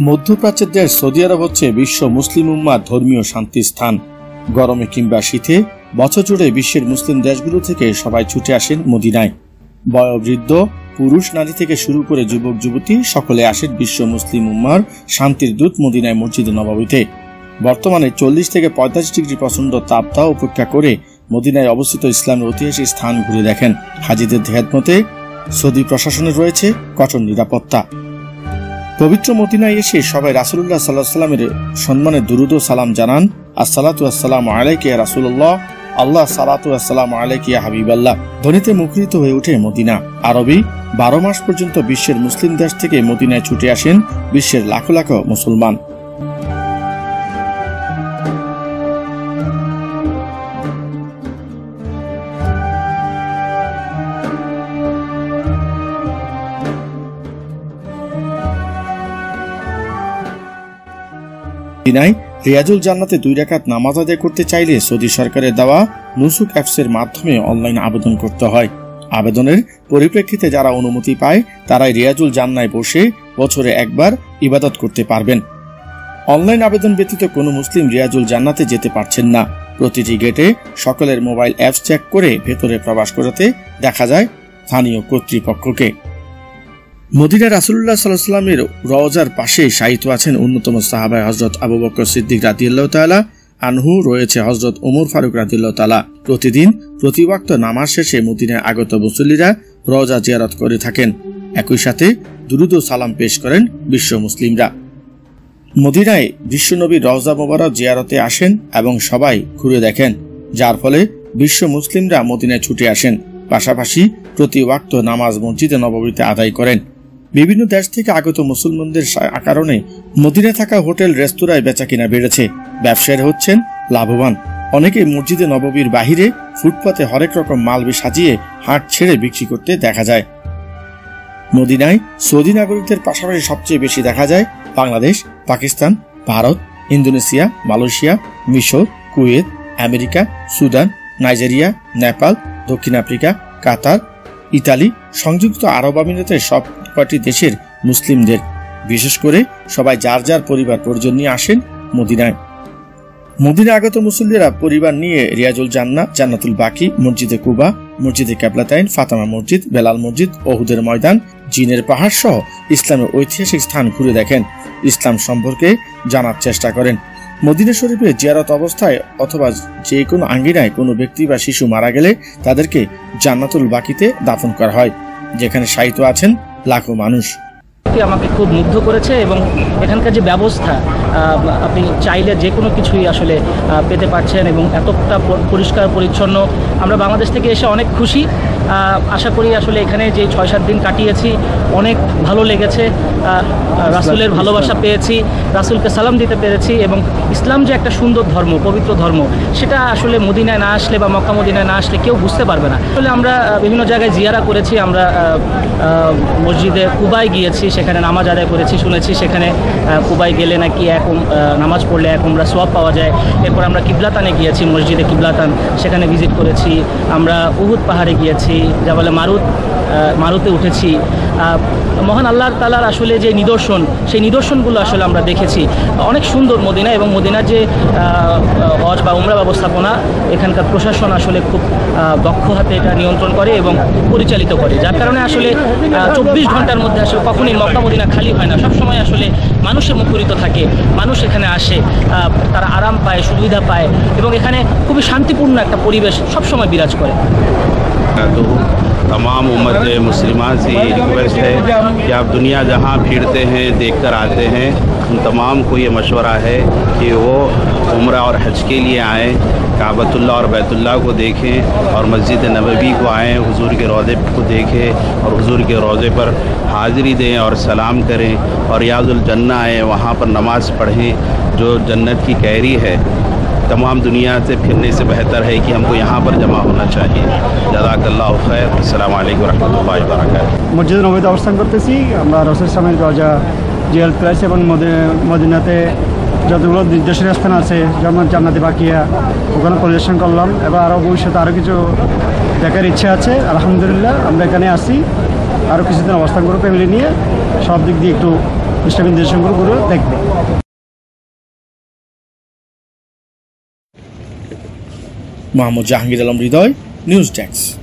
মধ্যপ্রাচ্যের দেশ সৌদি আরব হচ্ছে বিশ্ব মুসলিম উম্মার ধর্মীয় শান্তি স্থান। গরমে কিংবা শীতে বছর জুড়ে বিশ্বের মুসলিম দেশগুলো থেকে সবাই ছুটে আসেন মদিনায়। বয়োবৃদ্ধ, পুরুষ, নারী থেকে শুরু করে যুবক যুবতী সকলে আসেন বিশ্ব মুসলিম উম্মার শান্তির দূত মদিনায় মসজিদে নববীতে। বর্তমানে 40 থেকে 45 ডিগ্রি প্রচন্ড তাপদাহ উপেক্ষা করে মদিনায় অবস্থিত ইসলামের ঐতিহাসিক স্থান ঘুরে দেখেন। হাজিদের খেদমতে সৌদি প্রশাসনের রয়েছে কঠোর নিরাপত্তা। পবিত্র মদিনায় এসে সবাই রাসূলুল্লাহ সাল্লাল্লাহু আলাইহি ওয়াসাল্লামের সম্মানে দুরুদ ও সালাম জানান। আসসালাতু ওয়াসসালামু আলাইকা ইয়া রাসূলুল্লাহ, আল্লাহ সালাতু ওয়াসসালামু আলাইকা ইয়া হাবিবাল্লাহ। ধ্বনিতে মুখরিত হয়ে ওঠে মদিনা। আরবি 12 মাস পর্যন্ত বিশ্বের মুসলিম দেশ থেকে মদিনায় ছুটে আসেন বিশ্বের লাখো লাখো মুসলমান। মদিনায় রিয়াজুল জান্নাতে 2 রাকাত নামাজ আদায় করতে চাইলে সৌদি সরকারের দেওয়া নুসুক অ্যাপসের মাধ্যমে অনলাইন আবেদন করতে হয়। আবেদনের পরিপ্রেক্ষিতে যারা অনুমতি পায় তারাই রিয়াজুল জান্নায় বসে বছরে একবার ইবাদত করতে পারবেন। অনলাইন আবেদন ব্যতীত কোনো মুসলিম রিয়াজুল জান্নাতে যেতে পারছেন না। প্রতিটি গেটে সকলের মোবাইল অ্যাপস চেক করে ভেতরে প্রবেশ করাতে দেখা যায় স্থানীয় কর্তৃপক্ষকে। মদিনায় রাসূলুল্লাহ সাল্লাল্লাহু আলাইহি ওয়াসাল্লামের রওজার পাশে শায়িত আছেন অন্যতম সাহাবা হযরত আবু বকর সিদ্দিক রাদিয়াল্লাহু তাআলা আনহু, রয়েছে হযরত ওমর ফারুক রাদিয়াল্লাহু তাআলা। প্রতিদিন প্রতি ওয়াক্ত নামাজ শেষে মদিনায় আগত মুসল্লিরা রওজা জিয়ারত করে থাকেন। একই সাথে দুরুদ ও সালাম পেশ করেন বিশ্ব মুসলিমরা। মদিনায় বিশ্বনবীর রওজা মোবারক জিয়ারতে আসেন এবং সবাই ঘুরে দেখেন, যার ফলে বিশ্ব মুসলিমরা মদিনায় ছুটে আসেন। পাশাপাশি প্রতি ওয়াক্ত নামাজ মসজিদে নববীতে আদায় করেন। বিভিন্ন দেশ থেকে আগত মুসলমানদের কারণে মদিনায় থাকা হোটেল রেস্তোরাঁয় বেচাকিনা বেড়েছে। ব্যবসায়ীরা হচ্ছেন লাভবান। অনেকে মসজিদে নববীর বাহিরে ফুটপাতে হরেক রকম মাল সাজিয়ে হাট ছেড়ে বিক্রি করতে দেখা যায়। মদিনায় সৌদি নাগরিকদের পাশাপাশি সবচেয়ে বেশি দেখা যায় বাংলাদেশ, পাকিস্তান, ভারত, ইন্দোনেশিয়া, মালয়েশিয়া, মিশর, Kuwait, America, Sudan, Nigeria, Nepal, দক্ষিণ আফ্রিকা, কাতার, ইতালি, সংযুক্ত আরব আমিরাতের সব কয়টি দেশের মুসলিমদের। বিশেষ করে সবাই যার যার পরিবার পরিজন নিয়ে আসেন মদিনায়। মদিনায় আগত মুসল্লিরা পরিবার নিয়ে রিয়াজুল জান্নাহ, জান্নাতুল বাকি, মসজিদে কুবা, মসজিদে কেবলাতাইন, ফাতেমা মসজিদ, বেলাল মসজিদ, ওহুদের ময়দান, জিনের পাহাড় সহ ইসলামের ঐতিহাসিক স্থান ঘুরে দেখেন, ইসলাম সম্পর্কে জানার চেষ্টা করেন। মদিনা শরীফে জিয়ারত অবস্থায় অথবা যে কোনো আঙ্গিনায় কোনো ব্যক্তি বা শিশু মারা গেলে তাদেরকে জান্নাতুল বাকিতে দাফন করা হয়, যেখানে শায়িত আছেন লাখো মানুষ। আমাকে খুব মুগ্ধ করেছে এবং এখানকার যে ব্যবস্থা, আপনি চাইলে যে কোনো কিছুই আসলে পেতে পারছেন এবং এতটা পরিষ্কার পরিচ্ছন্ন। আমরা বাংলাদেশ থেকে এসে অনেক খুশি। আশা করি আসলে এখানে যে 6-7 দিন কাটিয়েছি অনেক ভালো লেগেছে। রাসূলের ভালোবাসা পেয়েছি, রাসূলকে সালাম দিতে পেরেছি এবং ইসলাম যে একটা সুন্দর ধর্ম, পবিত্র ধর্ম, সেটা আসলে মদিনায় না আসলে বা মক্কা মদিনায় না আসলে কেউ বুঝতে পারবে না। আসলে আমরা বিভিন্ন জায়গায় জিয়ারা করেছি। আমরা মসজিদে কুবায় গিয়েছি, সেখানে নামাজ আদায় করেছি। শুনেছি সেখানে কুবায় গেলে নাকি নামাজ পড়লে 1 উমরা সওয়াব পাওয়া যায়। এরপর আমরা কিবলাতানে গিয়েছি, মসজিদে কিবলাতান, সেখানে ভিজিট করেছি। আমরা উহুদ পাহাড়ে গিয়েছি, যা বলে মারুতে উঠেছি। মহান আল্লাহ তাআলার আসলে যে নিদর্শন, সেই নিদর্শনগুলো আসলে আমরা দেখেছি। অনেক সুন্দর মদিনা এবং মদিনার যে হজ বা উমরা ব্যবস্থাপনা, এখানকার প্রশাসন আসলে খুব দক্ষ হাতে এটা নিয়ন্ত্রণ করে এবং পরিচালিত করে, যার কারণে আসলে 24 ঘন্টার মধ্যে আসলে কখনই মক্কা মদিনা খালি হয় না। সবসময় আসলে মানুষে মুখরিত থাকে, মানুষ এখানে আসে, তারা আরাম পায়, সুবিধা পায় এবং এখানে খুবই শান্তিপূর্ণ একটা পরিবেশ সবসময় বিরাজ করে। तो तमाम उम्मत मुस्लिमा से रिक्वेस्ट है कि आप दुनिया जहाँ फिरते हैं, देख कर आते हैं, उन तमाम को ये मशवरा है कि वो उम्रा और हज के लिए आएँ, काबतुल्लाह और बैतुल्लाह को देखें और मस्जिद नबवी को आएँ, हुजूर के रोज़े को देखें और हुजूर के रोज़े पर हाज़िरी दें और सलाम करें और रियाजुल जन्नह आएँ, वहाँ पर नमाज़ पढ़ें जो जन्नत की कैरी है। तमाम दुनिया से फिरने से बेहतर है कि हमको यहाँ पर जमा होना चाहिए। जज़ाकल्लाहु खैर। अस्सलामु अलैकुम रहमतुल्लाहि व बाराकातुहू। মসজিদে নববীতে অবস্থান করতেছি। আমরা রাসূলের সামনে রওজা জিয়ারত করেছি এবং মদিনাতে যতগুলো নির্দেশনীয় স্থান আছে যেমন জান্নাতুল বাকিয়া, ওখানে পরিদর্শন করলাম এবং আরও ভবিষ্যতে আরও কিছু দেখার ইচ্ছা আছে। আলহামদুলিল্লাহ আমরা এখানে আসি, আরও কিছুদিন অবস্থান করব ফ্যামিলি নিয়ে। সব দিক দিয়ে একটু ইসলামী নির্দেশনগুলো দেখবে। মোহাম্মদ জাহাঙ্গীর আলম হৃদয়, নিউজ ডেস্ক।